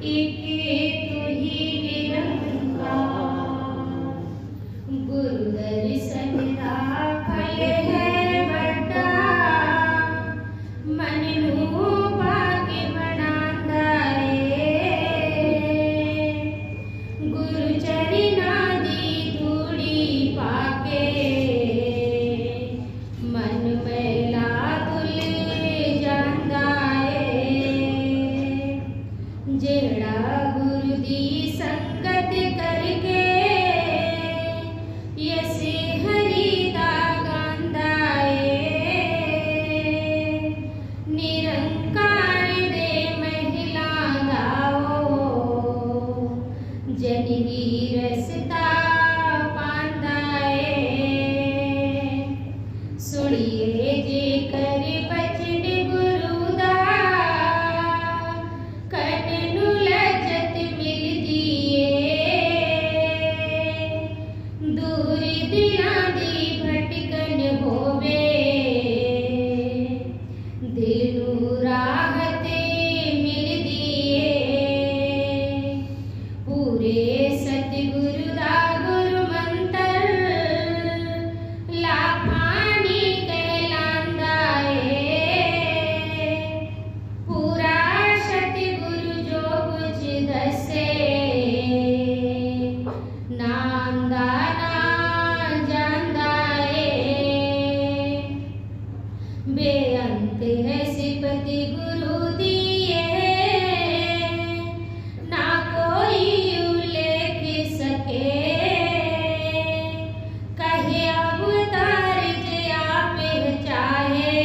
एक तू ही निरंकार, गुरु दर्शन दा फल है बड़ा, मन नू भाग्य बनांदा है। गुरु चरना दी धूड़ी पाके, मन मैला धुल जांदा है। जेड़ा गुरु दी संगत करके यसे हरि दा गांदा है। निरंकार दे महिला गाओ, जनगी रसता पांदा है। सुनिए जे कर बचन गुरु दा, कन नू लज्जत मिलदी है। दूर दिलां दी भटकन होवे, दिल नू राहत मिलदी है। पूरे सतगुरु दा गुरु मंत्र, लाखानी कहलांदा है। पूरा सतगुरु जो कुछ दसे, नाम दा ना जांदा है। बेअंत है सिफत गुरु दी है, ना कोई उल्लेख सके। कहे अवतार जे आप चाहे,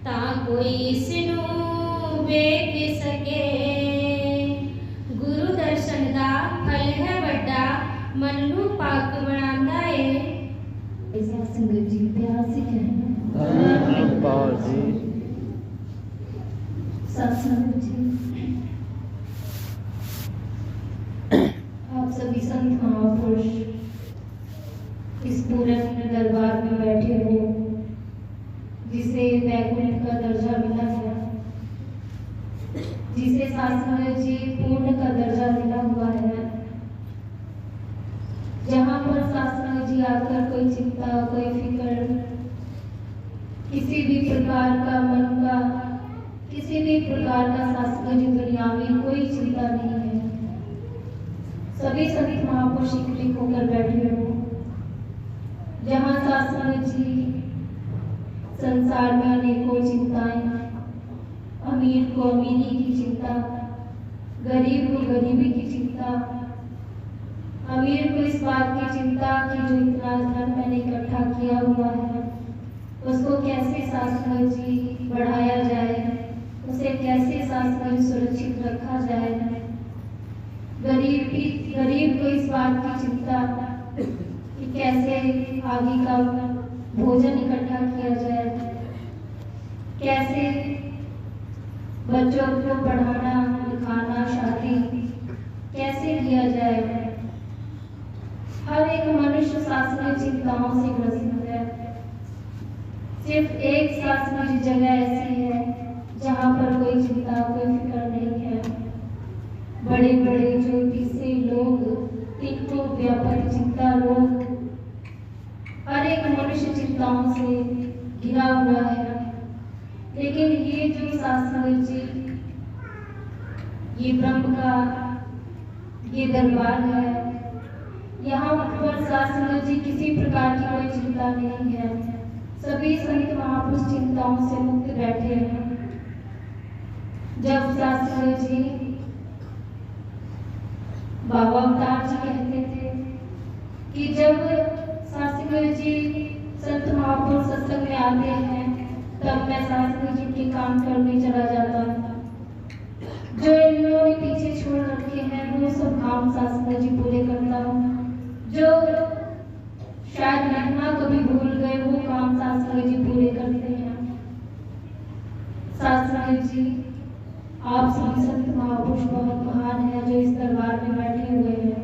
ता कोई इसनू वेख सके। गुरु दर्शन दा फल है बड़ा, मन नू पाक बनांदा है। ऐसा संगत जी प्यार से कहना। धन्यवाद जी। सत्संग जी, आप सभी संत महापुरुष इस पूरे दरबार में बैठे हो, जिसे वैकुंठ का दर्जा मिला है, जिसे शास्त्र जी पूर्ण का दर्जा मिला हुआ है। जहाँ पर शास्त्र जी आकर कोई चिंता, कोई फिक्र, किसी भी प्रकार का मन का, किसी भी प्रकार का शास्त्र जी दुनियावी कोई चिंता नहीं है। सभी संत महापुरुष एकत्रित होकर बैठे हो, जहाँ शास्त्र जी संसार में अनेकों चिंताएं, अमीर को अमीरी की चिंता, गरीब को गरीबी की चिंता, अमीर को इस बात की चिंता कि जो इतना धन मैंने इकट्ठा किया हुआ है, उसको कैसे शास्त्र जी बढ़ाया जाए, उसे कैसे शास्त्र जी सुरक्षित रखा जाए। गरीब को इस बात की चिंता कि कैसे आगे का भोजन इकट्ठा किया जाए, कैसे बच्चों को पढ़ाना लिखाना, शादी कैसे किया जाए। हर एक मनुष्य शास्त्रीय चिंताओं से ग्रसित है। सिर्फ एक शास्त्रीय जगह ऐसी है जहाँ पर कोई चिंता, कोई फिक्र नहीं है। बड़े बड़े ज्योतिषी लोग, इनको व्यापक चिंता लोग, हर एक मनुष्य चिंताओं से घिरा हुआ है। लेकिन ये जो शास्त्र जी, ये ब्रह्म का ये दरबार है, यहाँ पर शास्त्र जी किसी प्रकार की कोई चिंता नहीं है। सभी संत महापुरुष चिंताओं से मुक्त बैठे हैं। जब शास्त्री जी बाबा अवतार जी कहते थे कि जब शास्त्री जी संत महापुरुष सत्संग में आते हैं, तब मैं शास्त्री जी के काम करने चला जाता हूँ। जो इन लोगों ने पीछे छोड़ रखे हैं, वो सब काम शास्त्री जी पूरे करता हूँ। जो शायद रहना कभी भूल गए, वो काम शास्त्री जी पूरे करते हैं। शास्त्री जी, आप सभी संत महापुरुष बहुत महान हैं जो इस दरबार में बैठे हुए हैं।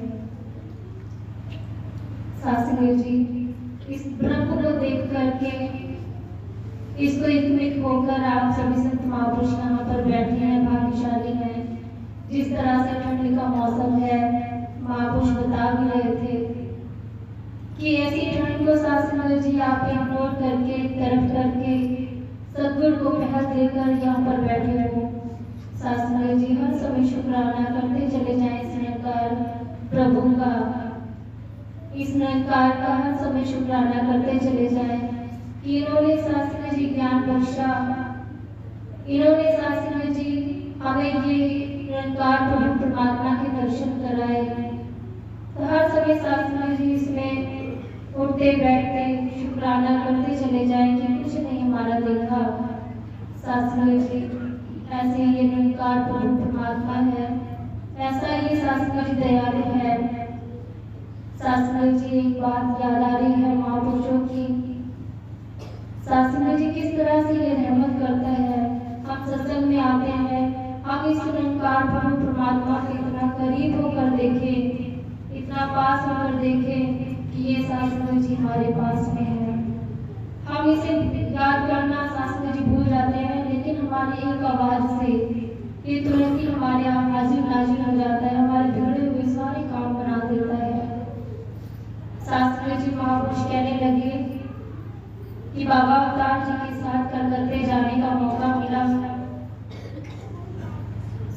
शास्त्री जी, इस ब्रह्म को देख करके, इसको एकमित होकर आप सभी संत महापुरुष यहाँ पर बैठे हैं, भाग्यशाली हैं। जी आप इग्नोर करके, तरफ करके सद्गुण को पहल देकर यहाँ पर बैठे हो। शास्त्री जी हर समय शुक्राना करते चले जाएं इस निरंकार प्रभु का, इस निरंकार का हर समय शुक्राना करते चले जाएं कि इन्होंने शास्त्री जी ज्ञान बख्शा, इन्होंने शास्त्री जी हमें ये निरंकार प्रभु परमात्मा के दर्शन कराए। तो हर समय शास्त्री जी इसमें उठते बैठते शुक्राना करते चले जाएं कि कुछ नहीं हमारा देखा। शास्त्री जी ऐसे ये निरंकार प्रभु परमात्मा है, ऐसा ये शास्त्री जी दयालु है। शास्त्री जी एक बात याद आ रही है महापुरुषों की, शास्त्री जी किस तरह से ये रहमत करता है। हम सत्संग में आते हैं, हम इस निरंकार प्रभु परमात्मा के इतना करीब होकर देखें, इतना पास होकर देखें कि ये शास्त्री जी हमारे पास में है। हम इसे याद करना शास्त्री जी भूल जाते हैं, लेकिन हमारी एक आवाज से ये तुरंत ही हमारे यहाँ हाजिर नाजिर हो जाता है, हमारे बिगड़े हुए सारे काम बना देता है। शास्त्री जी महापुरुष कहने लगे कि बाबा अवतार जी के साथ कलकत्ते जाने का मौका मिला।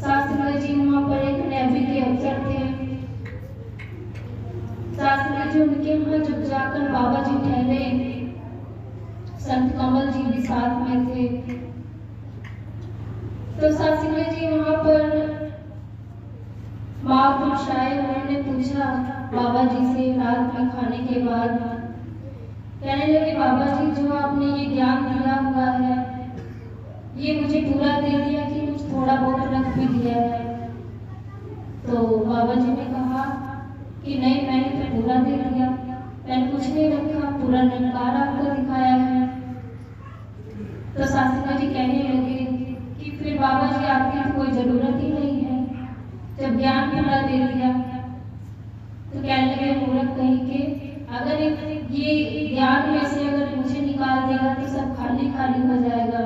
शास्त्री जी वहाँ पर एक नेवी के अफसर थे। शास्त्री जी उनके यहाँ जब जाकर बाबा जी ठहरे, संत कमल जी भी साथ में थे। तो शास्त्री जी वहाँ पर महापुरुष आए, उन्होंने पूछा बाबा जी से रात में खाने के बाद, कहने लगे बाबा जी जो आपने ये ज्ञान दिया हुआ है ये मुझे पूरा दे दिया कि कुछ थोड़ा बहुत रख भी दिया है। तो बाबा जी ने कहा कि नहीं, मैंने तो पूरा दे दिया, मैंने कुछ नहीं रखा, पूरा निरंकार आपको दिखाया है। तो शास्त्री जी कहने लगे कि फिर बाबा जी आपकी तो कोई जरूरत ही नहीं है, जब ज्ञान पूरा दे दिया। तो कहने लगे मूर्ख कहीं के, अगर ये ज्ञान में से अगर मुझे निकाल देगा तो सब खाली खाली हो जाएगा।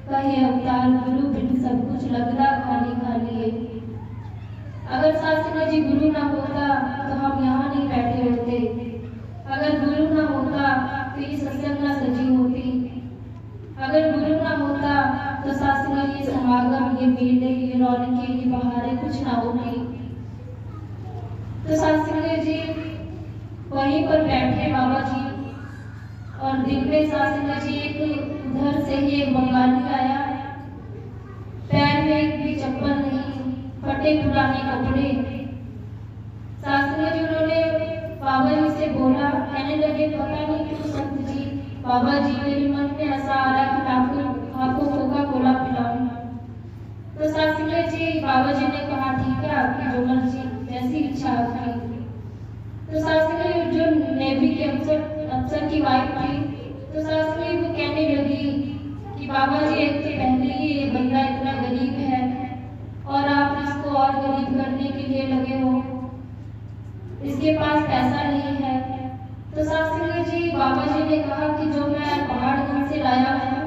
कहे अवतार गुरु बिन सब कुछ लगता खाली खाली है। अगर शास्त्री जी गुरु ना होता तो हम यहाँ नहीं बैठे होते, अगर गुरु ना होता तो ये सत्संग ना सजी होती, अगर गुरु ना होता तो शास्त्री जी समागम, ये मेले, ये रौनकें, ये बहारें कुछ ना होती। तो शास्त्री जी वहीं पर बैठे बाबा जी, और दिन में शास्त्री जी एक उधर से ही एक बंगाली आया, पैर में एक भी चप्पल नहीं, फटे पुराने कपड़े। शास्त्री जी उन्होंने बाबा जी से बोला, कहने लगे पता नहीं क्यों संत जी, बाबा जी मेरे मन में ऐसा आ रहा कि आपको कोका कोला पिलाऊं। तो शास्त्री जी बाबा जी ने कहा ठीक है आपकी जो मर्जी, जैसी इच्छा आपकी। तो शास्त्री जो नेवी के अफसर की वाइफ थी, तो शास्त्री वो कहने लगी कि बाबा जी एक तो पहले ही ये बंदा इतना गरीब है और आप इसको और गरीब करने के लिए लगे हो, इसके पास पैसा नहीं है। तो शास्त्री जी बाबा जी ने कहा कि जो मैं पहाड़गंज से लाया हूँ,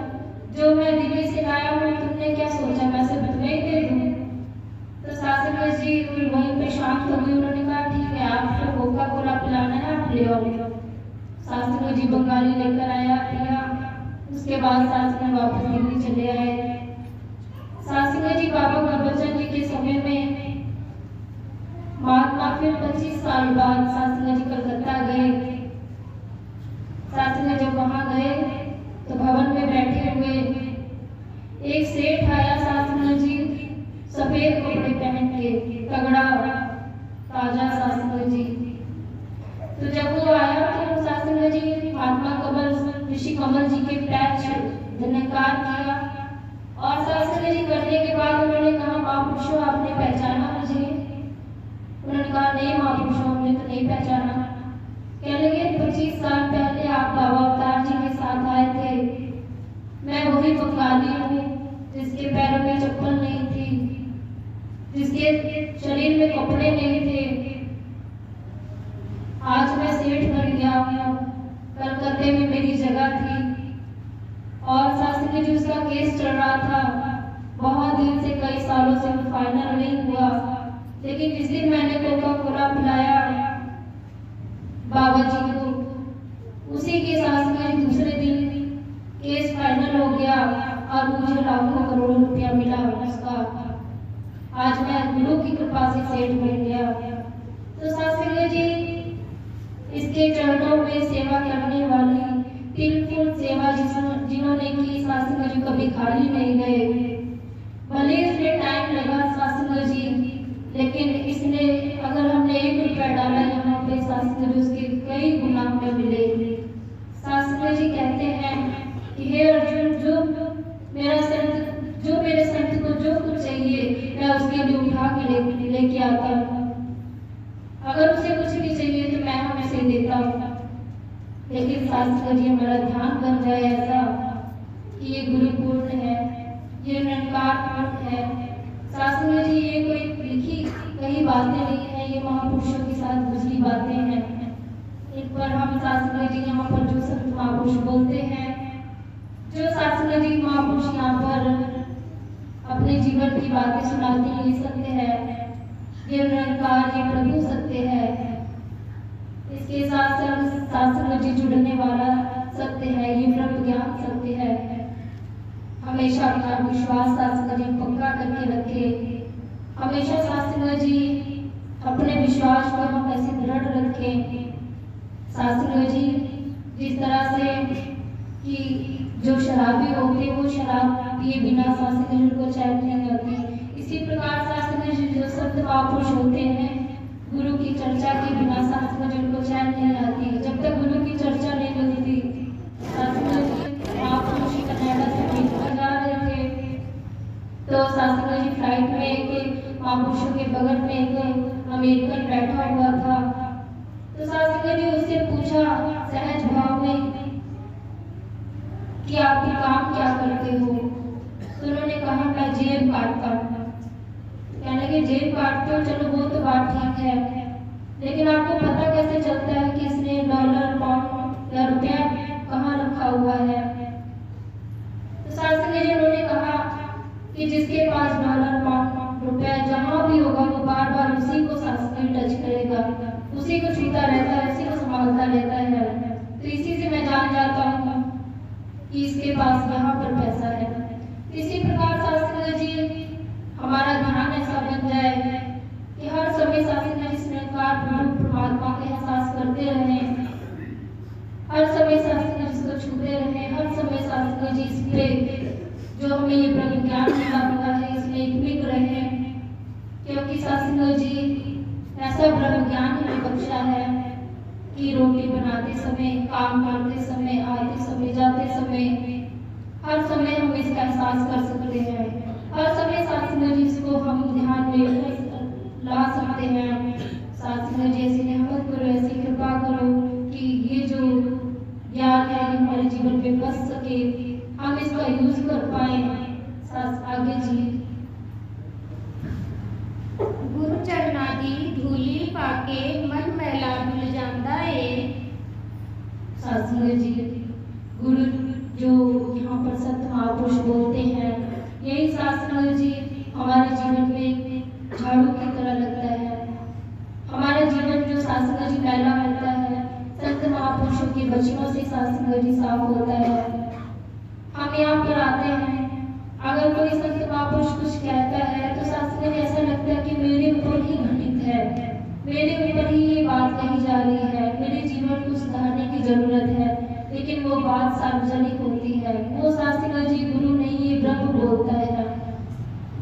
जो मैं दिल्ली से लाया हूँ, तुमने क्या सोचा मैं सब तुम्हें ही दे दूँ। तो शास्त्री जी वहीं पे शांत हो गई, उन्होंने कहा ठीक है आपको कोका कोला पिलाना है आप ले आओ। शास्त्री जी बंगाली लेकर आया, पिया, उसके बाद शास्त्री वापस दिल्ली चले आए। शास्त्री जी बाबा गुरबचन जी के समय में महात्मा फिर 25 साल बाद शास्त्री जी कलकत्ता गए। शास्त्री जब वहां गए तो भवन में बैठे हुए एक सेठ आया, शास्त्री जी सफेद कपड़े पहन के, तगड़ा ताजा शास्त्री जी। तो जब वो आया तो शास्त्री जी महात्मा कमल ऋषि कमल जी के पैर धन्यकार किया, और शास्त्री जी करने के बाद उन्होंने कहा महापुरुषों आपने पहचाना मुझे? उन्होंने कहा नहीं महापुरुषों हमने तो नहीं पहचाना। कहने लगे 25 साल पहले आप बाबा अवतार जी के साथ आए थे, मैं वही बंगाली हूँ जिसके पैरों में चप्पल नहीं थी, जिसके शरीर में कपड़े नहीं थे। आज मैं सेठ बन गया हूँ, कलकत्ते में मेरी जगह थी और शास्त्री जी उसका केस चल रहा था, बहुत दिन से कई सालों से वो फाइनल नहीं हुआ। लेकिन जिस दिन मैंने कोका कोला पिलाया बाबा जी को, उसी के साथ जी कभी खाली नहीं गए। भले इसमें टाइम लगा शास्त्री जी, लेकिन इसने अगर हमने 1 रुपया डाला यहाँ पे शास्त्री जी उसके कई गुना हमें मिले। शास्त्री जी कहते हैं कि हे अर्जुन, जो मेरे संत को जो कुछ चाहिए मैं उसके लिए उठा के लेके आता हूँ। अगर उसे कुछ भी चाहिए तो मैं हमेशा देता हूँ। लेकिन शास्त्री जी हमारा ध्यान बन जाए ऐसा कि ये गुरुपूर्ण है, ये निरंकार पूर्ण है। शास्त्री जी ये कोई लिखी कई बातें नहीं है, ये महापुरुषों के साथ गुजरी बातें हैं। इन पर हम शास्त्री जी यहाँ पर जो संत महापुरुष बोलते हैं, जो शास्त्री जी महापुरुष यहाँ पर अपने जीवन की बातें सुनाते हैं, ये सत्य है, ये निरंकार, ये प्रभु सत्य है। इसके साथ साथ शास्त्री जी जुड़ने वाला सत्य है, ये ब्रह्म ज्ञान सत्य है। हमेशा अपना विश्वास शास्त्री जी पक्का करके रखे। हमेशा शास्त्री जी अपने विश्वास को हम ऐसे दृढ़ रखें। शास्त्री जी जिस तरह से कि जो शराबी होते वो शराब पिए बिना शास्त्री जी को चैन नहीं आती, इसी प्रकार शास्त्री जी जो संत महापुरुष होते हैं, गुरु की चर्चा के बिना शास्त्री जी को चैन नहीं आती। जब तक गुरु की चर्चा नहीं होती, शास्त्री जी महापुरुष कनाडा से मिलकर जा रहे थे, तो शास्त्री जी फ्लाइट में एक महापुरुषों के बगल में एक अमेरिकन बैठा हुआ था। तो शास्त्री जी उससे पूछा सहज भाव में कि आप काम क्या करते हो? तो उन्होंने कहा मैं जेब काटता हूँ। कहने लगे जेब काटते हो, चलो वो तो बात ठीक है, लेकिन आपको पता कैसे चलता है कि इसने डॉलर, पाउंड या रुपया कहाँ रखा हुआ है? तो शास्त्री जी उन्होंने कहा कि जिसके पास डॉलर, पाउंड, रुपया जहाँ भी होगा वो बार बार उसी को शास्त्री टच करेगा, उसी को छूता रहता है, उसी को संभालता रहता है। तो इसी से मैं जान जाता हूँ कि इसके पास यहाँ पर पैसा है। इसी प्रकार शास्त्री जी हमारा ध्यान ऐसा बन जाए कि हर समय शास्त्री जी इस निरंकार प्रभु परमात्मा का एहसास करते रहें, हर समय शास्त्री जी इसको छूते रहें, हर समय शास्त्री जी इस पे जो हमें ये ब्रह्म ज्ञान मिला हुआ है इसमें एकमिक रहें, क्योंकि शास्त्री जी ऐसा ब्रह्म ज्ञान हमें बख्शा है कि रोटी बनाते समय, काम करते समय, आते समय, जाते समय, हर समय हम इसका एहसास कर सकते हैं। हर समय शास्त्री जी इसको हम ध्यान में ला सकते हैं। शास्त्री जी ऐसी रहमत करो, ऐसी कृपा करो कि ये जो ज्ञान है हमारे जीवन में बस सके, हम इसका यूज कर पाए। आगे जी। गुरु चरना दी धूली पाके मन मैला भूल जाता है। शास्त्री जी गुरु जो यहाँ पर संत महापुरुष बोलते हैं, यही शास्त्री जी हमारे जीवन में झाड़ू की तरह लगता है। हमारे जीवन जो शास्त्री जी मैला होता है, संत महापुरुषों के वचनों से शास्त्री जी साफ होता है। हम यहाँ पर आते हैं, अगर कोई संत महापुरुष कुछ कहता है तो शास्त्री जी ऐसा लगता है कि मेरे ऊपर ही घटित है, मेरे ऊपर ही ये बात कही जा रही है, मेरे जीवन को सुधारने की जरूरत है, लेकिन वो बात सार्वजनिक होती है। वो शास्त्री जी गुरु नहीं, ये ब्रह्म बोलता है,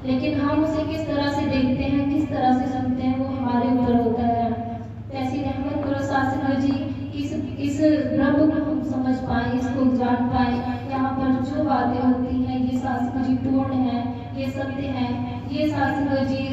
लेकिन हम उसे किस तरह से देखते हैं, किस तरह से सुनते हैं, वो हमारे ऊपर होता है। ऐसी रहमत करो शास्त्री जी, इस ब्रह्म को हम समझ पाए, इसको जान पाए। यहाँ पर जो बातें होती हैं ये शास्त्री जी पूर्ण है, ये सत्य है, ये शास्त्री जी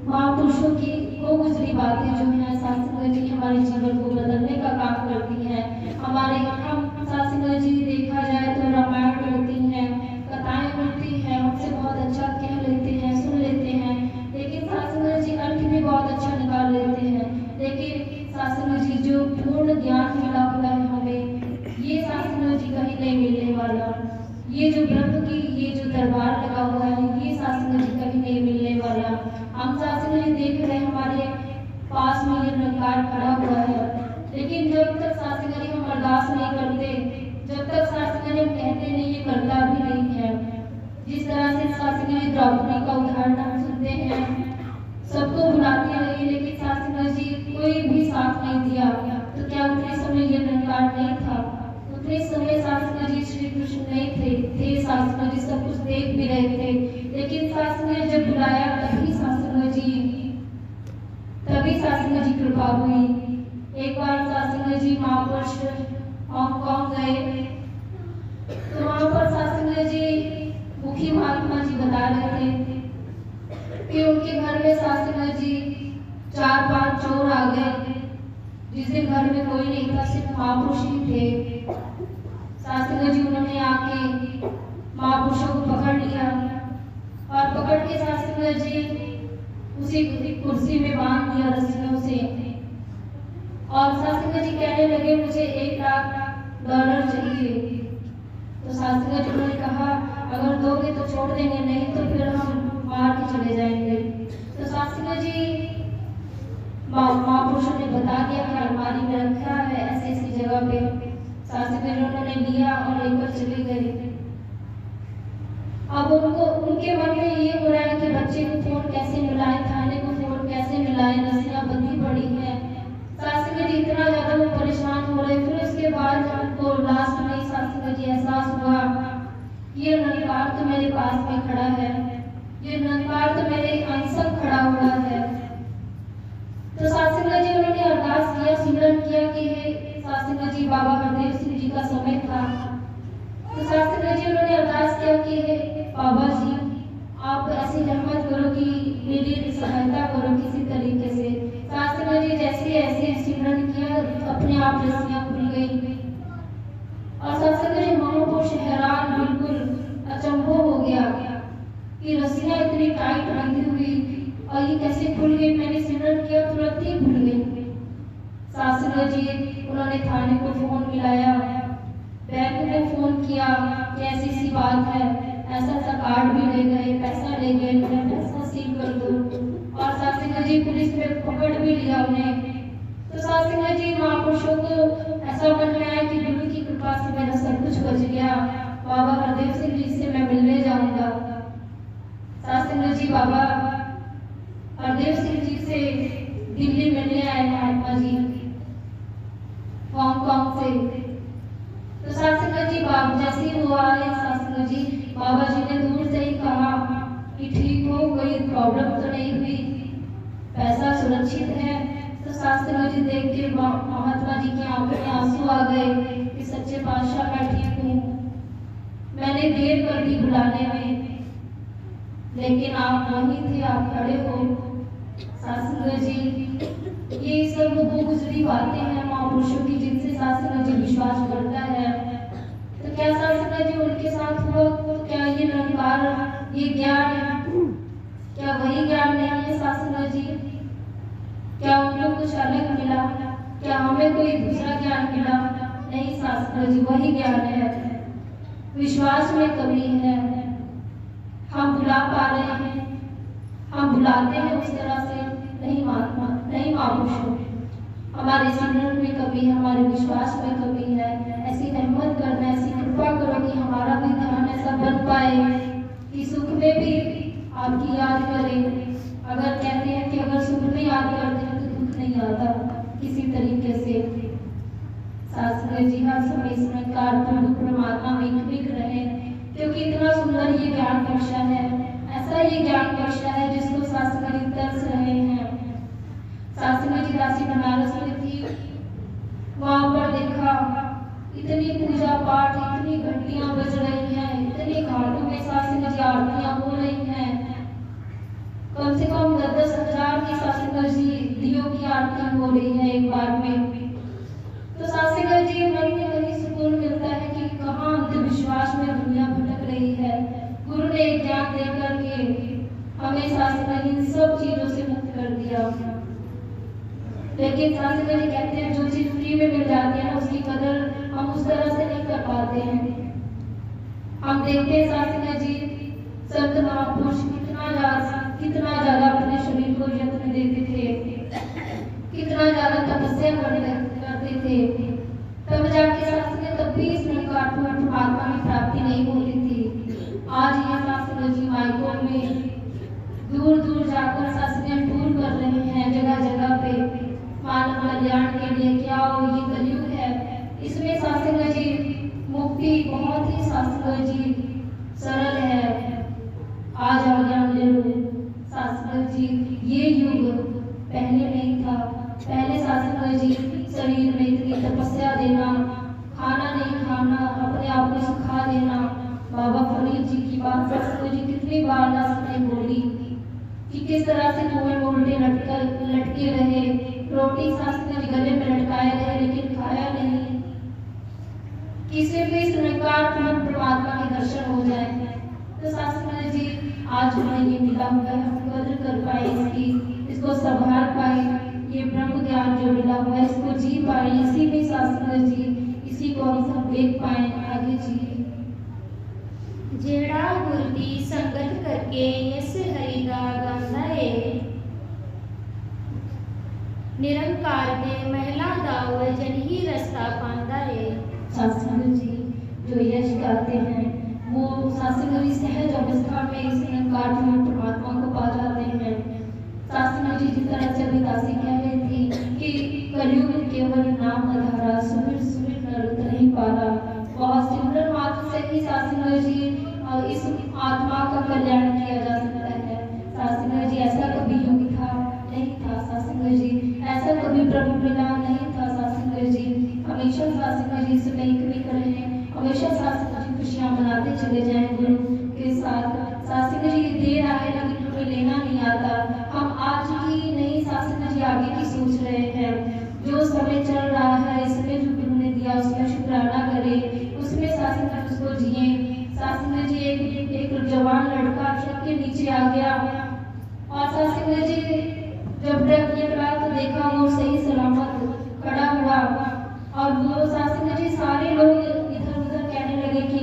महापुरुषों की वो गुजरी बातें जो है शास्त्री जी हमारे जीवन को बदलने का काम करती हैं। हमारे हम शास्त्री जी देखा जाए तो रामायण पढ़ती हैं, कथाएं पढ़ती हैं, हमसे बहुत अच्छा कह लेते हैं, सुन लेते हैं, लेकिन शास्त्री जी अर्थ भी बहुत अच्छा निकाल लेते हैं। लेकिन शास्त्री जी जो पूर्ण ज्ञान मिला हुआ है हमें, ये शास्त्री जी कहीं नहीं मिलने वाला। ये जो ब्रह्म की ये जो दरबार लगा हुआ है, ये शास्त्री जी कहीं नहीं मिलने वाला। हम शास्त्री जी देख रहे हैं हमारे पास में ये निरंकार खड़ा हुआ है, लेकिन जब तक शास्त्री जी हम अरदास नहीं करते, जब तक शास्त्री जी हम कहते नहीं, ये करता भी नहीं है। जिस तरह से शास्त्री जी द्रौपदी का उदाहरण हम सुनते हैं, सबको बुलाती रही लेकिन शास्त्री जी कोई भी साथ नहीं दिया, तो क्या उतने समय ये निरंकार नहीं था? उतने समय शास्त्री जी श्री कृष्ण नहीं थे शास्त्री कृपा हुई। एक बार सत्संग जी महापुरुष हांगकांग गए तो वहाँ पर सत्संग जी मुखी महात्मा जी बता रहे थे कि उनके घर में सत्संग जी 4-5 चोर आ गए। जिस दिन घर में कोई नहीं था, सिर्फ महापुरुष ही थे। सत्संग जी उन्होंने आके महापुरुषों को पकड़ लिया और पकड़ के सत्संग जी उसी कुर्सी में बांध दिया रस्सियों से। और सत्संग जी कहने लगे मुझे $1,00,000 चाहिए। तो सत्संग जी उन्होंने कहा अगर दोगे तो छोड़ देंगे, नहीं तो फिर हम मार के चले जाएंगे। तो सत्संग जी महापुरुषों ने बता दिया कि अलमारी में रखा है ऐसी ऐसी जगह पे। सत्संग जी उन्होंने लिया और लेकर चले गए। अब उनके मन में ये हो रहा है कि बच्चे को फोन कैसे मिलाएं, थाने को फोन कैसे मिलाएं, रस्सियां बंधी पड़ी है। सत्संग जी इतना ज्यादा वो परेशान हो रहे। फिर उसके बाद उनको लास्ट में सत्संग जी एहसास हुआ ये नरकार तो मेरे पास में खड़ा है, ये नरकार तो मेरे अंसक खड़ा हुआ है। तो सत्संग जी उन्होंने अरदास किया, सिमरन किया कि हे सत्संग जी बाबा हरदेव सिंह जी का समय था। तो सत्संग जी उन्होंने अरदास किया कि हे बाबा जी आप ऐसी रहमत करो कि मेरी सहायता करो किसी तरीके से। सत्संग जी जैसे ऐसे सिमरन किया अपने आप रस्सियां खुल गई और सत्संग जी महापुरुष हैरान, बिल्कुल अचंभो हो गया कि रस्सियां इतनी टाइट बंधी हुई और ये कैसे खुल गई। मैंने सिमरन किया तुरंत ही खुल गई। सत्संग जी उन्होंने थाने को फोन मिलाया, बैंक को फोन किया कि ऐसी सी बात है, ऐसा सा कार्ड भी ले गए, पैसा ले गए, मेरा पैसा सील कर दो। और सत्संग जी पुलिस में पकड़ भी लिया उन्हें। तो सत्संग जी महापुरुषों को ऐसा मन में आया कि गुरु की कृपा से मेरा सब कुछ बच गया, बाबा हरदेव सिंह जी से मैं मिलने जाऊंगा। सत्संग जी बाबा हरदेव सिंह जी से दिल्ली मिलने आए महात्मा जी हांगकांग से। तो सत्संग जी बाबा जैसे ही वो आए, सत्संग जी बाबा जी ने दूर से ही कहा कि ठीक हो, कोई प्रॉब्लम तो नहीं हुई, पैसा सुरक्षित है। तो सत्संग जी देख के महात्मा जी की आंखों में आंसू आ गए कि सच्चे पातशाह मैं ठीक हूँ, मैंने देर कर दी बुलाने में, लेकिन आप वहीं थे, आप खड़े हो। सत्संग जी ये सब वो गुजरी बातें हैं महापुरुषों की जिनसे सत्संग जी विश्वास करता है। तो क्या सत्संग जी उनके साथ हुआ? तो क्या ये निरंकार, ये ज्ञान, क्या वही ज्ञान नहीं है सत्संग जी? क्या उनको कुछ अलग मिला? क्या हमें कोई दूसरा ज्ञान मिला? नहीं सत्संग जी वही ज्ञान है। विश्वास में कमी है, हम बुला पा रहे हैं, हम बुलाते हैं उस तरह से नहीं महात्मा, नहीं महापुरुषों। हमारे सिमरन में कमी है, हमारे विश्वास में कमी है। ऐसी रहमत करना, ऐसी कृपा करो कि हमारा भी ध्यान ऐसा बन पाए कि सुख में भी आपकी याद करें। अगर कहते हैं कि अगर सुख में याद करते हैं तो दुख नहीं आता किसी तरीके से। सत्संग जी हर समय इसमें कारतन परमात्मा विक रहे, क्योंकि इतना सुंदर ये ज्ञान कक्षा है, ऐसा ये ज्ञान कक्षा है जिसको सत्संग जी तरस रहे हैं। सत्संग जी दासी बनारस में थी, वहां पर देखा इतनी पूजा पाठ, इतनी घंटियां बज रही हैं, इतनी घाटों में सत्संग जी आरतियां हो रही हैं, कम से कम 10-10 हजार की सत्संग जी दियों की आरती हो रही है एक बार में। तो सत्संग जी मन में कहीं सुकून मिलता है कि कहाँ अंधविश्वास में दुनिया भटक रही है। गुरु ने ज्ञान दे करके हमें सत्संग इन सब चीजों से मुक्त कर दिया। लेकिन सत्संग जी कहते हैं जो चीज फ्री में मिल जाती है ना उसकी कदर हम उस तरह से नहीं कर पाते हैं। हम देखते हैं सत्संग जी संत महापुरुष कितना ज्यादा अपने शरीर को यत्न देते थे, कितना ज्यादा तपस्या करते थे, तब जाके सत्संग तब भी इस निरंकार परमात्मा की प्राप्ति नहीं होती थी। आज ये सत्संग जी माइकों में दूर दूर जाकर सत्संग टूर कर रहे हैं जगह जगह पे, मानव कल्याण के लिए। क्या हो ये कलयुग है, इसमें सत्संग जी मुक्ति बहुत ही सत्संग जी सरल है। आज आप ज्ञान ले लो सत्संग जी, ये युग पहले नहीं था। पहले किस तरह से कुएं में उल्टे लटके रहे, रोटी शास्त्री जी गले में लटकाए रहे लेकिन खाया नहीं। किसी भी इस निराकार परमात्मा के दर्शन हो जाए। तो शास्त्री जी आज हमें ये मिला हुआ है, हम कदर कर पाए इसकी, इसको संभाल पाए, ये ब्रह्म ज्ञान जो मिला हुआ है इसको जी पाए, इसी में शास्त्री जी इसी को हम सब देख पाए, आगे जी। जेड़ा गुर दी संगत करके इस हरि दा गांदा है, निरंकार दे महला दा वजन ही रास्ता पांदा है। शास्त्री जी जो यश गाते हैं वो शास्त्री जी सहज अवस्था में इस निरंकार परमात्मा को पा जाते हैं। शास्त्री जी जिस तरह से अभिदासी कह रही थी कि कलयुग केवल नाम आधारा, सुमिर सुमिर नर नहीं पारा। बहुत सिमरन मात्र से ही शास्त्री जी इस आत्मा का कल्याण किया जा सकता है। शास्त्री जी ऐसा कभी युग था नहीं था, शास्त्री जी ऐसा कभी प्रभु मिला नहीं था। शास्त्री जी हमेशा शास्त्री जी से नहीं कर रहे हैं, हमेशा शास्त्री जी खुशियां मनाते चले जाएं गुरु के साथ। शास्त्री जी दे रहा है लेकिन हमें लेना नहीं आता। हम आज की नहीं शास्त्री जी आगे की सोच रहे हैं। जो समय चल रहा है इसमें जो गुरु ने दिया उसका शुक्राना करें, उसमें शास्त्री जी उसको जिए। शास्त्री जी एक जवान लड़का ट्रक के नीचे आ गया और शास्त्री जी जब ट्रक निकला तो देखा वो सही सलामत खड़ा हुआ और वो शास्त्री जी सारे लोग इधर उधर कहने लगे कि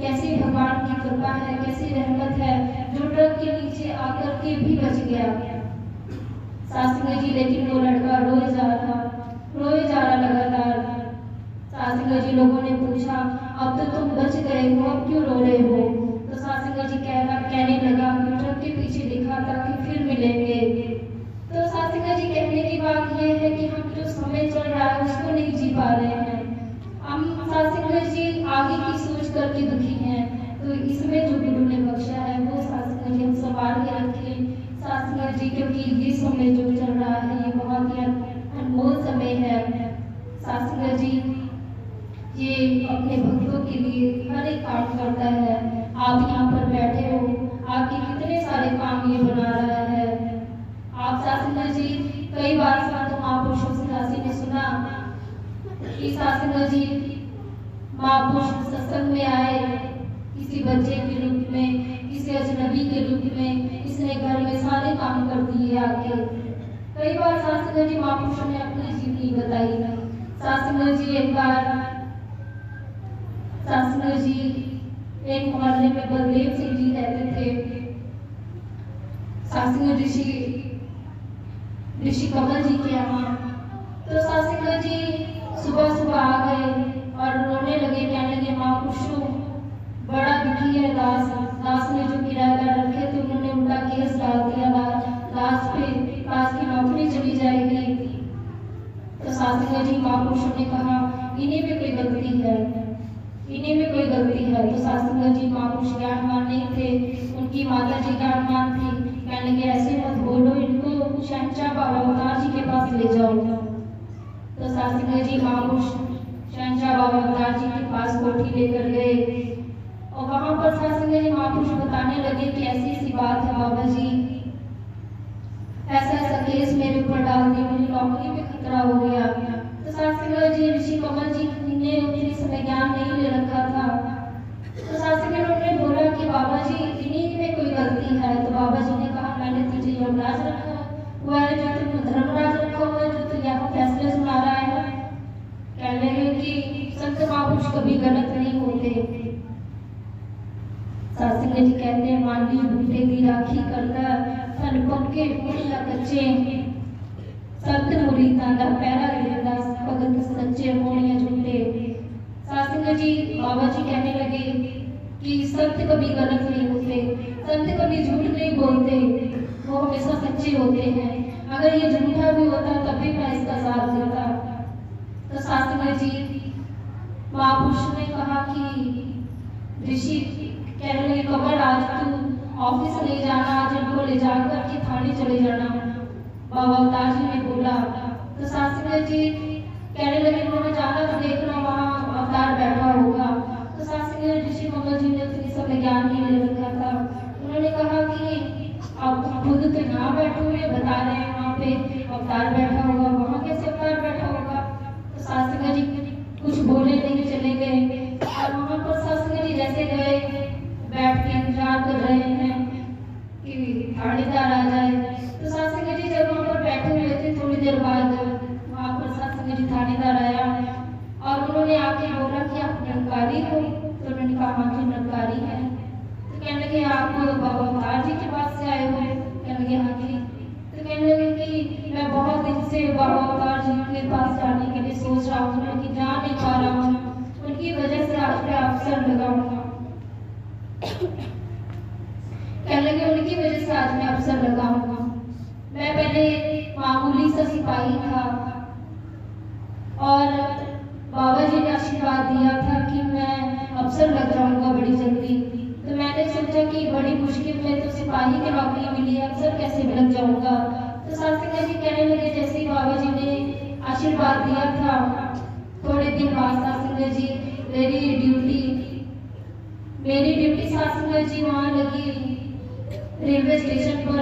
कैसी भगवान की कृपा है, कैसी रहमत है जो ट्रक के नीचे आकर के भी बच गया। शास्त्री जी लेकिन वो लड़का रोए जा रहा लगातार। शास्त्री जी लोगों ने पूछा अब तो तुम बच गए हो, अब क्यों रो रहे हो? तो शास्त्री जी कहने लगा कि ट्रक के पीछे लिखा था कि फिर मिलेंगे। तो शास्त्री जी कहने की बात यह है कि हम जो समय चल रहा है उसको नहीं जी पा रहे हैं। हम शास्त्री जी आगे की सोच करके दुखी हैं। तो इसमें जो गुरु ने बख्शा है वो शास्त्री जी हम संभाल के रखें। शास्त्री जी क्योंकि ये समय जो चल रहा है ये बहुत ही अनमोल समय है। शास्त्री जी ये अपने भक्तों के लिए हर एक काम करता है। आप यहाँ पर बैठे हो, आपके कितने सारे काम ये बना रहा है। आप शास्त्री जी कई बार संत महापुरुषों से दासी ने सुना कि शास्त्री जी महापुरुष सत्संग में आए किसी बच्चे के रूप में, किसी अजनबी के रूप में, इसने घर में सारे काम कर दिए आके। कई बार शास्त्री जी महापुरुषों ने अपनी जीवनी बताई। शास्त्री जी एक बार शास्त्री जी एक मोहल्ले में बलदेव सिंह जी रहते थे। शास्त्री ऋषि कमल जी के यहाँ। तो शास्त्री जी सुबह सुबह आ गए और रोने लगे, कहने लगे महापुरुषों बड़ा दुखी है दास ने जो किराएदार रखे थे उन्होंने उल्टा केस डाल दिया, दास की नौकरी चली जाएगी। तो शास्त्री जी महापुरुषों ने कहा इन्हीं में कोई गलती है, इन्हीं में कोई गलती है। तो शास्त्री जी महापुरुष ज्ञानवान नहीं थे, उनकी माता जी ज्ञानवान थी। कहने लगे ऐसे मत बोलो, इनको शहंशाह बाबा अवतार जी के पास ले जाओ। तो शास्त्री जी महापुरुष शहंशाह बाबा अवतार जी के पास कोठी लेकर गए और वहां पर शास्त्री जी महापुरुष बताने लगे कि ऐसी ऐसी बात है बाबा जी, ऐसा ऐसा केस मेरे ऊपर डाल दिया, मुझे नौकरी में खतरा हो गया। तो शास्त्री जी ऋषि कमल जी ने उनके समय ज्ञान नहीं ले रखा था। तो शास्त्री जी ने बोला कि बाबा जी इन्हीं में कोई गलती है। तो बाबा जी ने कहा मैंने तुझे यमराज रखा हुआ है, जो तुम धर्मराज रखा हुआ है, जो तू यहाँ फैसले सुना रहा है। कहने लगे कि संत महापुरुष कभी गलत नहीं होते। शास्त्री जी कहते हैं मानवी भूखे की राखी करता तन पक्के पुण्य कच्चे, संत मुरीदां दा पैरा देता भगत सच्चे होनिया झूठे। शास्त्री जी बाबा जी कहने लगे कि संत कभी गलत नहीं होते, संत कभी झूठ नहीं बोलते, वो हमेशा सच्चे होते हैं। अगर ये झूठा भी होता तभी मैं इसका साथ देता। तो शास्त्री जी महापुरुष ने कहा कि ऋषि कहने लगे कमल आज तू ऑफिस नहीं जाना, आज इनको ले जाकर के थाने चले जाना, बाबा अवतार जी ने बोला। तो शास्त्री जी कहने लगे उन्होंने जाना तो देखना वहाँ अवतार बैठा होगा। तो शास्त्री ऋषि कमल जी ने इस समय ज्ञान नहीं ले रखा था। उन्होंने कहा कि अब खुद तो यहाँ बैठे हुए बता रहे हैं वहाँ पे अवतार बैठा होगा, वहाँ कैसे अवतार बैठा होगा। तो शास्त्री जी कुछ बोले नहीं, चले गए। और वहाँ पर शास्त्री जी जैसे गए, बैठ के इंतजार कर रहे हैं कि थानेदार आ जाए। तो शास्त्री जी जब वहाँ पर बैठे हुए थे, थोड़ी देर बाद वहाँ पर शास्त्री जी थानेदार आया और उन्होंने आके बोला कि आप नरकारी हो। तो उन्होंने कहा हाँ जी नरकारी है। तो कहने लगे आप बाबा अवतार जी के पास से आए हो? कहने लगे हाँ जी। तो कहने लगे कि मैं बहुत दिन से बाबा अवतार जी के पास जाने के लिए सोच रहा हूँ, लेकिन जा नहीं पा रहा हूँ, उनकी वजह से आज मैं अवसर लगाऊंगा। कहने लगे उनकी वजह से आज मैं अवसर लगाऊंगा। मैं पहले मामूली सा सिपाही था और बाबा जी ने आशीर्वाद दिया था कि मैं अफसर लग जाऊंगा बड़ी जल्दी। तो मैंने सोचा कि बड़ी मुश्किल में तो सिपाही की नौकरी मिली है, अफसर कैसे लग जाऊंगा। तो शास्त्री जी कहने लगे जैसे ही बाबा जी ने आशीर्वाद दिया था, थोड़े दिन बाद शास्त्री जी मेरी ड्यूटी शास्त्री जी वहाँ लगी रेलवे स्टेशन पर।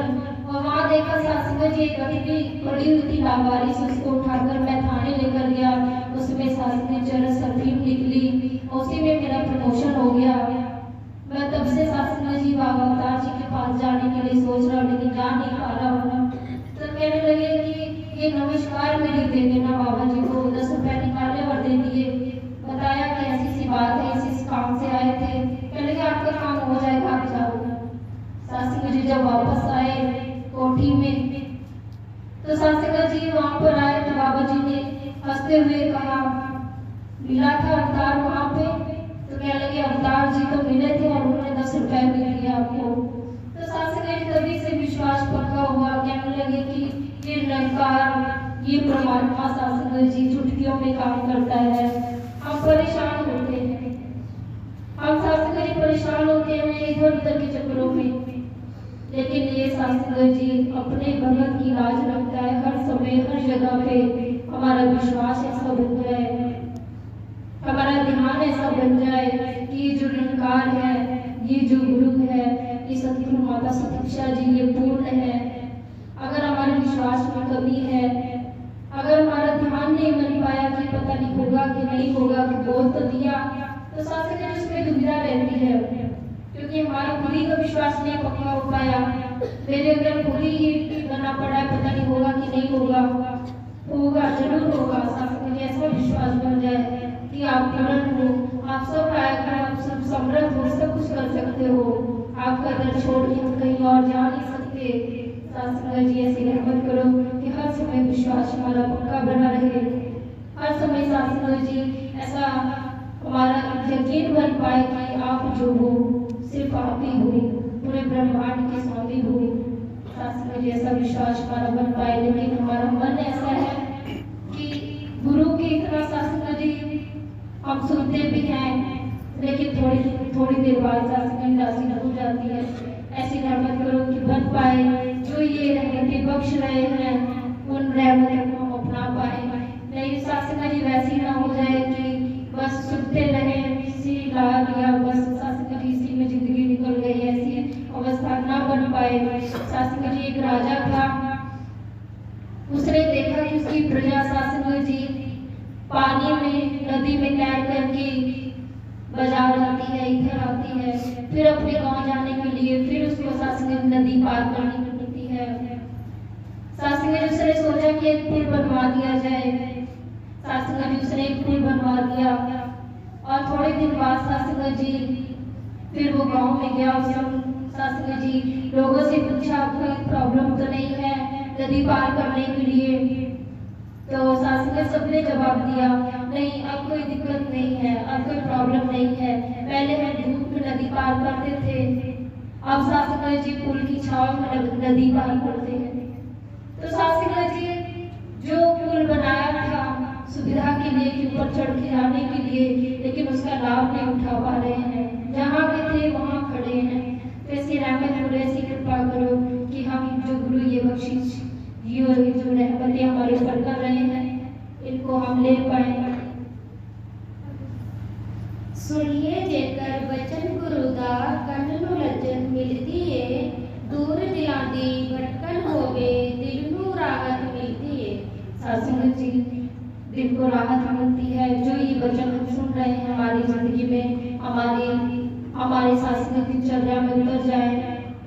और वहाँ देखा शास्त्री जी एक लड़की पड़ी हुई थी लावारिस, उसको उठाकर मैं थाने लेकर गया। उसमें शास्त्री चरस अफीम निकली, उसी में मेरा प्रमोशन हो गया। मैं तब से शास्त्री जी बाबा अवतार जी के पास जाने के लिए सोच रहा हूँ, लेकिन जा नहीं पा रहा हूँ। तो कहने लगे कि ये नमस्कार मेरी दे देना बाबा जी को। 10 रुपए निकाले और दे दिए। बताया कि ऐसी सी बात है, इस काम से आए थे। कहने लगे आपका काम हो जाएगा, आप जाओ। शास्त्री जी जब वापस आए कोठी में, तो शास्त्री जी वहाँ पर आए तो बाबा जी ने हंसते हुए कहा मिला था अवतार वहाँ पे? तो कहने लगे अवतार जी तो मिले थे और उन्होंने 10 रुपए भी दिए आपको। तो शास्त्री जी तभी से विश्वास पक्का हुआ। कहने लगे कि ये निरंकार, ये परमात्मा शास्त्री जी चुटकियों में काम करता है। हम परेशान होते हैं, हम शास्त्री जी परेशान होते हैं इधर उधर के चक्करों में, लेकिन ये शास्त्री जी अपने भगत की लाज रखता है। हर समय हर जगह पे हमारा विश्वास ऐसा बन जाए, हमारा ध्यान ऐसा बन जाए कि ये जो निरंकार है, ये जो गुरु है, ये सतगुरु माता सतीक्षा जी, ये पूर्ण है। अगर हमारे विश्वास में कमी है, अगर हमारा ध्यान नहीं बन पाया कि पता नहीं होगा कि नहीं होगा, कि बोल तो दिया, तो शास्त्री जी उसमें दुविधा रहती है, क्योंकि हमारा खुद ही का विश्वास नहीं पक्का हो पाया। मेरे अंदर खुद ही करना पड़ा है, पता नहीं होगा कि नहीं होगा, होगा जरूर होगा। शास्त्री जी ऐसा विश्वास बन जाए कि आप पूर्ण हो, आप सब लायक हैं, आप सब समर्थ हो, सब कुछ कर सकते हो, आपका दर छोड़ के हम कहीं और जा नहीं सकते। शास्त्री जी ऐसी रहमत करो कि हर समय विश्वास हमारा पक्का बना रहे। हर समय शास्त्री जी ऐसा हमारा यकीन बन पाए कि आप जो हो सिर्फ आप ही हो, पूरे ब्रह्मांड के स्वामी हो। शास्त्री जी ऐसा विश्वास हमारा बन पाए। लेकिन हमारा मन ऐसा है कि गुरु की इतना शास्त्री जी हम सुनते भी हैं, लेकिन थोड़ी देर बाद शास्त्री राशि हो जाती है। ऐसी रहमत करो कि बन पाए, जो ये रहमतें बख्श रहे हैं उन रहमतों को हम अपना पाए। नहीं शास्त्री जी वैसी ना हो जाए कि बस सुनते रहे, इसी ला लिया बस शास्त्री जी इसी में जिंदगी निकल गई, ऐसी अवस्था ना बन पाए। शास्त्री जी एक राजा था, उसने देखा कि उसकी प्रजा शास्त्री जी पानी में नदी में तैर करके बाजार आती है, इधर आती है, फिर अपने गांव जाने के लिए फिर उसको शास्त्री नदी पार करनी पड़ती है। शास्त्री जी उसने सोचा कि एक पुल बनवा दिया जाए। शास्त्री जी उसने एक पुल बनवा दिया और थोड़े दिन बाद शास्त्री जी फिर वो गांव में गया। उस शास्त्री जी लोगों से पूछा कोई प्रॉब्लम तो नहीं है नदी पार करने के लिए? तो शास्त्री सबने जवाब दिया नहीं, अब कोई दिक्कत नहीं है, अब कोई प्रॉब्लम नहीं है। पहले हम धूप में नदी पार करते थे, अब शास्त्री जी पुल की छांव में नदी पार करते हैं। तो शास्त्री जी जो पुल बनाया था सुविधा के लिए कि ऊपर चढ़ के आने के लिए, लेकिन उसका लाभ नहीं उठा पा रहे हैं, जहाँ के थे वहाँ खड़े हैं। तो ऐसी रहमत करो, ऐसी कृपा करो कि हम जो गुरु ये बख्शिश ये और ये जो रहमतें हमारे ऊपर कर रहे हैं इनको हम ले पाए। सुनिए जेकर बचन गुरु दा कन्न नूं लज्जन मिलदी है, दूर दिलां दी भटकन होवे दिल नू राहत मिलती है। साथ संगत जी, दिल को राहत मिलती है। जो ये वचन हम सुन रहे हैं हमारी जिंदगी में, हमारे साथ संगत दिनचर्या में उतर जाए,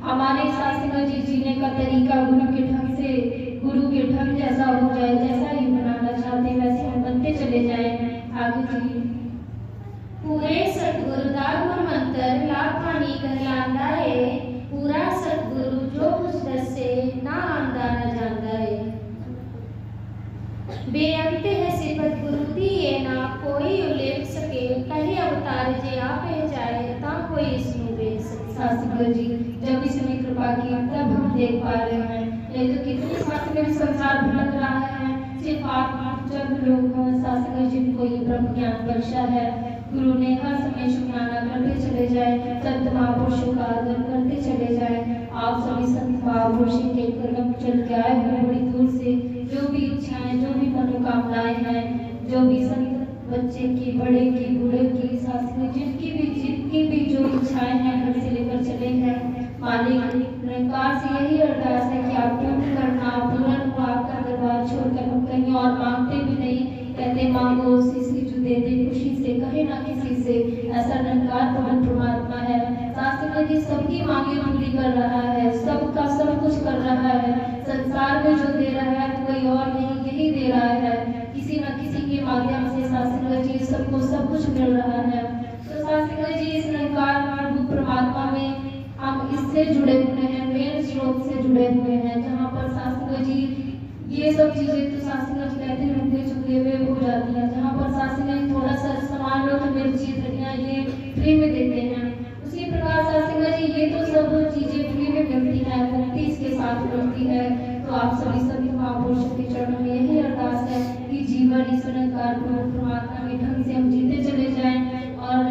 हमारे साथ संगत जी जीने का तरीका गुरु के ढंग जैसा हो जाए, जैसा ही बनाना चाहते हैं वैसे हम बनते चले जाए। आगे जी, पूरे सतगुरु दा गुर मंत्र लाभानी कहलांदा है, पूरा सतगुरु जो कुछ दसे ना आंदा ना जांदा है। बेअंत है सिफत गुरु दी ये ना कोई उल्लेख सके, कहीं अवतार जे आप है जाए ता कोई इसमें देख सके। शास्त्री जी, जब इसने कृपा की तब हम देख पा रहे हैं, नहीं तो कितने शास्त्री में संसार भटक रहा है। सिर्फ आप जब लोग शास्त्री जिनको ये ब्रह्म ज्ञान बख्शा है, गुरु ने हर समय शुक्राना करते चले जाए, संत महापुरुषों का आदर करते चले जाए। आप सभी संत महापुरुषों के कदम चल के आए हुए बड़ी दूर से, जो भी इच्छाएं, जो भी मनोकामनाएं हैं, जो भी संत बच्चे की, बड़े की, बूढ़े की, शास्त्री जिनकी भी जो इच्छाएं हैं घर से लेकर चले हैं, मालिक निरंकार से यही अरदास है कि आप पूर्ण करना। पूर्ण हुआ आपका दरबार छोड़कर हम कहीं और मांगते भी नहीं, कहते मांगो उसी से जो दे दे खुशी से, कहे ना किसी से। ऐसा निरंकार पवन परमात्मा है। शास्त्री जी सबकी मांगे पूरी कर रहा है, सबका सब कुछ कर रहा है। संसार में जो दे रहा है कोई और नहीं, यही दे रहा है। किसी न किसी के माध्यम से शास्त्री जी सबको सब कुछ मिल रहा है। तो शास्त्री जी इस निरंकार रूप परमात्मा में हम इससे जुड़े हुए हैं, मेन स्रोत से जुड़े हुए हैं, जहाँ पर शास्त्री जी ये सब चीजें तो शास्त्री जी कहते हैं रुके चुके हुए हो जाती हैं। जहाँ पर शास्त्री जी थोड़ा सा सामान लो तो मिर्ची धनिया ये फ्री में देते हैं, उसी प्रकार शास्त्री जी ये तो सब चीजें फ्री में मिलती है, मुक्ति इसके साथ मिलती है। तो आप सभी संत महापुरुषों के चरणों में यही अरदास है कि जीवन इस निरंकार परमात्मा के ढंग से हम जीते चले जाएं, और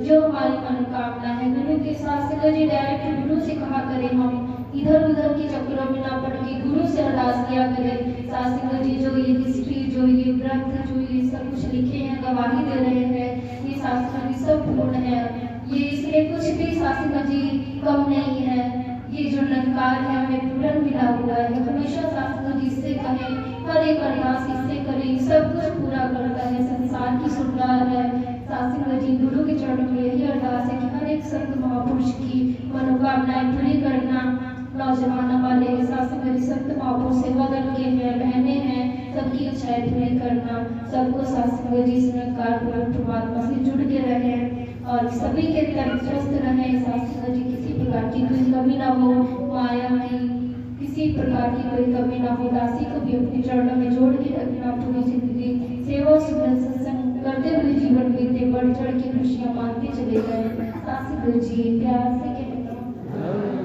जो हमारी मनोकामना है गुरु के शास्त्री जी डायरेक्ट गुरु से कहा करें, हम इधर उधर के चक्करों में ना पड़ के गुरु से अरदास किया करें। शास्त्री जी जो ये हिस्ट्री, जो ये ग्रंथ, जो ये सब कुछ लिखे हैं, गवाही दे रहे हैं, ये शास्त्री जी सब पूर्ण है, ये इसमें कुछ भी शास्त्री जी कम नहीं है। ये जो निरंकार है हमें पूर्ण मिला हुआ है। हमेशा शास्त्री जी से कहें, हर एक अरदास इससे करें, सब कुछ पूरा करता है, संसार की सुन रहा है। शास्त्री जी गुरु के चरणों में यही अरदास है कि हर एक संत महापुरुष की मनोकामनाएं पूरी करना। नौजवान हमारे शास्त्री जी संत महापुरुष सेवा दल के हैं, बहनें हैं, सबकी इच्छाएं पूरी करना। सबको शास्त्री जी इस निरंकार परमात्मा से जुड़ के रहें और सभी के तन स्वस्थ रहें। शास्त्री जी किसी प्रकार की कोई कमी ना हो, माया की किसी प्रकार की कोई कमी ना हो। दासी को भी अपने चरणों में जोड़ के रखना। पूरी जिंदगी सेवा सुमरन सत्संग करते हुए जीवन बीते, बढ़ चढ़ की खुशियां मानते चले गए। शास्त्री जी प्यार से कहता हूँ।